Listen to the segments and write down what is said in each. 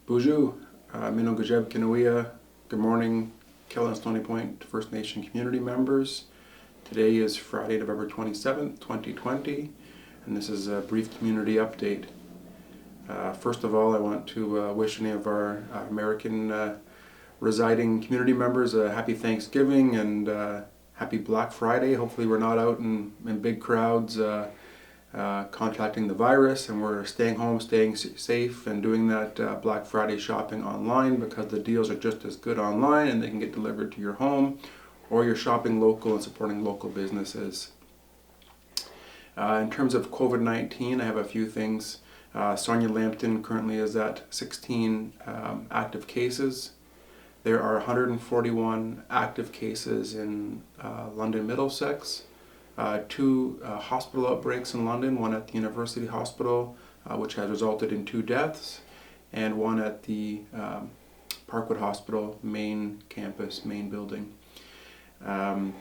Bonjour, Minogajeb Kinuia. Good morning, Kellen Stony Point First Nation community members. Today is Friday, November 27th, 2020, and this is a brief community update. First of all, I want to wish any of our American residing community members a happy Thanksgiving and happy Black Friday. Hopefully we're not out in big crowds contracting the virus, and we're staying home, staying safe, and doing that Black Friday shopping online, because the deals are just as good online and they can get delivered to your home, or you're shopping local and supporting local businesses. In terms of COVID-19, I have a few things. Sarnia Lambton currently is at 16 active cases. There are 141 active cases in London Middlesex. Two hospital outbreaks in London, one at the University Hospital, which has resulted in 2 deaths, and one at the Parkwood Hospital main campus, main building. I'd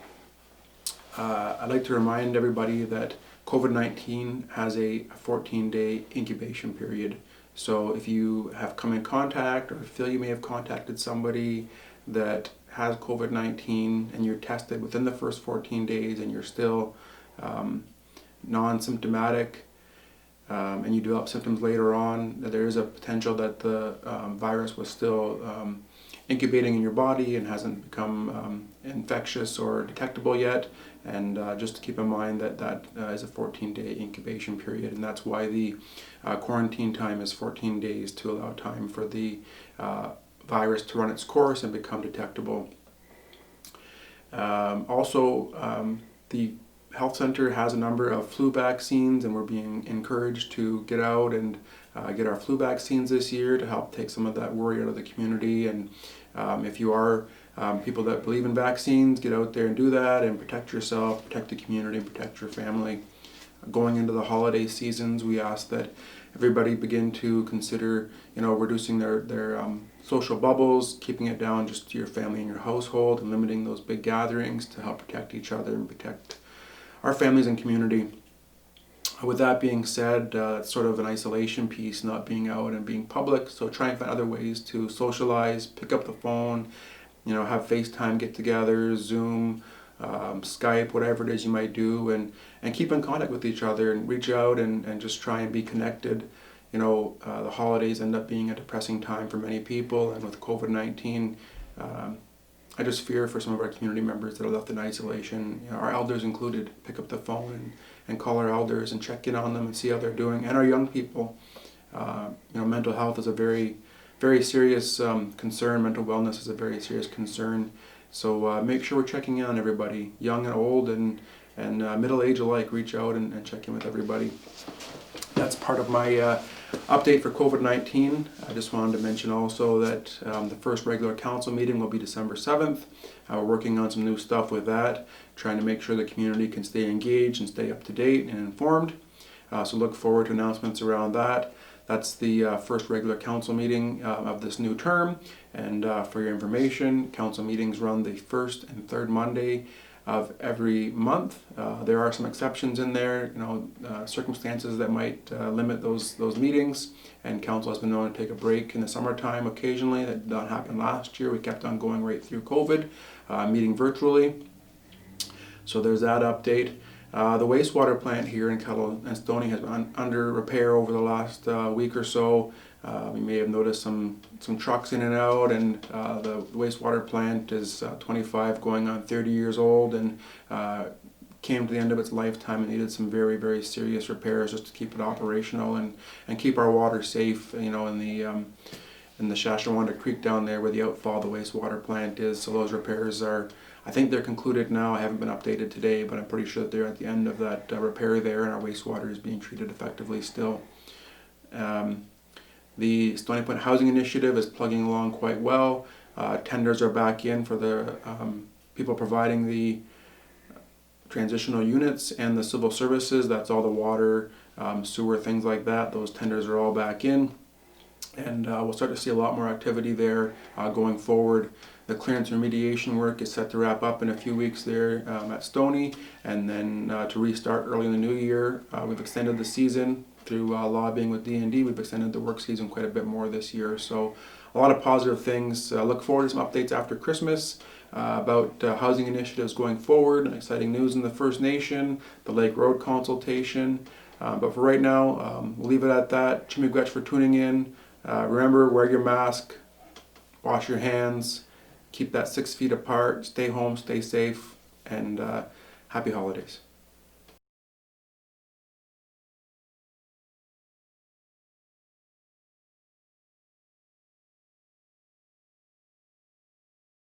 like to remind everybody that COVID-19 has a 14-day incubation period. So if you have come in contact or feel you may have contacted somebody that has COVID-19 and you're tested within the first 14 days and you're still non-symptomatic and you develop symptoms later on, there is a potential that the virus was still incubating in your body and hasn't become infectious or detectable yet. And just to keep in mind that that is a 14-day incubation period, and that's why the quarantine time is 14 days, to allow time for the virus to run its course and become detectable. The health center has a number of flu vaccines, and we're being encouraged to get out and get our flu vaccines this year to help take some of that worry out of the community. And if you are people that believe in vaccines, get out there and do that and protect yourself, protect the community, and protect your family. Going into the holiday seasons, we ask that everybody begin to consider, reducing their social bubbles, keeping it down just to your family and your household, and limiting those big gatherings to help protect each other and protect our families and community. With that being said, it's sort of an isolation piece, not being out and being public. So try and find other ways to socialize, pick up the phone, have FaceTime get-togethers, Zoom, Skype, whatever it is you might do, and keep in contact with each other and reach out and just try and be connected. The holidays end up being a depressing time for many people, and with COVID-19, I just fear for some of our community members that are left in isolation, our elders included. Pick up the phone and call our elders and check in on them and see how they're doing, and our young people. Mental health is a very, very serious concern. Mental wellness is a very serious concern. So make sure we're checking in on everybody, young and old and middle age alike. Reach out and check in with everybody. That's part of my update for COVID-19. I just wanted to mention also that the first regular council meeting will be December 7th. We're working on some new stuff with that, trying to make sure the community can stay engaged and stay up to date and informed. So look forward to announcements around that. That's the first regular council meeting of this new term. And for your information, council meetings run the first and third Monday of every month. There are some exceptions in there, circumstances that might limit those meetings, and council has been known to take a break in the summertime occasionally. That did not happen last year. We kept on going right through COVID, meeting virtually. So there's that update. The wastewater plant here in Kettle and Stoney has been under repair over the last week or so. You may have noticed some trucks in and out, and the wastewater plant is 25 going on 30 years old, and came to the end of its lifetime and needed some very, very serious repairs just to keep it operational and keep our water safe, in the Shasharonda Creek down there where the outfall of the wastewater plant is. So those repairs I think they're concluded now. I haven't been updated today, but I'm pretty sure that they're at the end of that repair there, and our wastewater is being treated effectively still. The Stony Point Housing Initiative is plugging along quite well. Tenders are back in for the people providing the transitional units and the civil services. That's all the water, sewer, things like that. Those tenders are all back in. and we'll start to see a lot more activity there going forward. The clearance remediation work is set to wrap up in a few weeks there at Stony, and then to restart early in the new year. We've extended the season through lobbying with D&D. We've extended the work season quite a bit more this year, so a lot of positive things. Look forward to some updates after Christmas about housing initiatives going forward, exciting news in the First Nation, the Lake Road consultation. But for right now, we'll leave it at that. Chimigwech for tuning in. Remember, wear your mask, wash your hands, keep that 6 feet apart, stay home, stay safe, and happy holidays.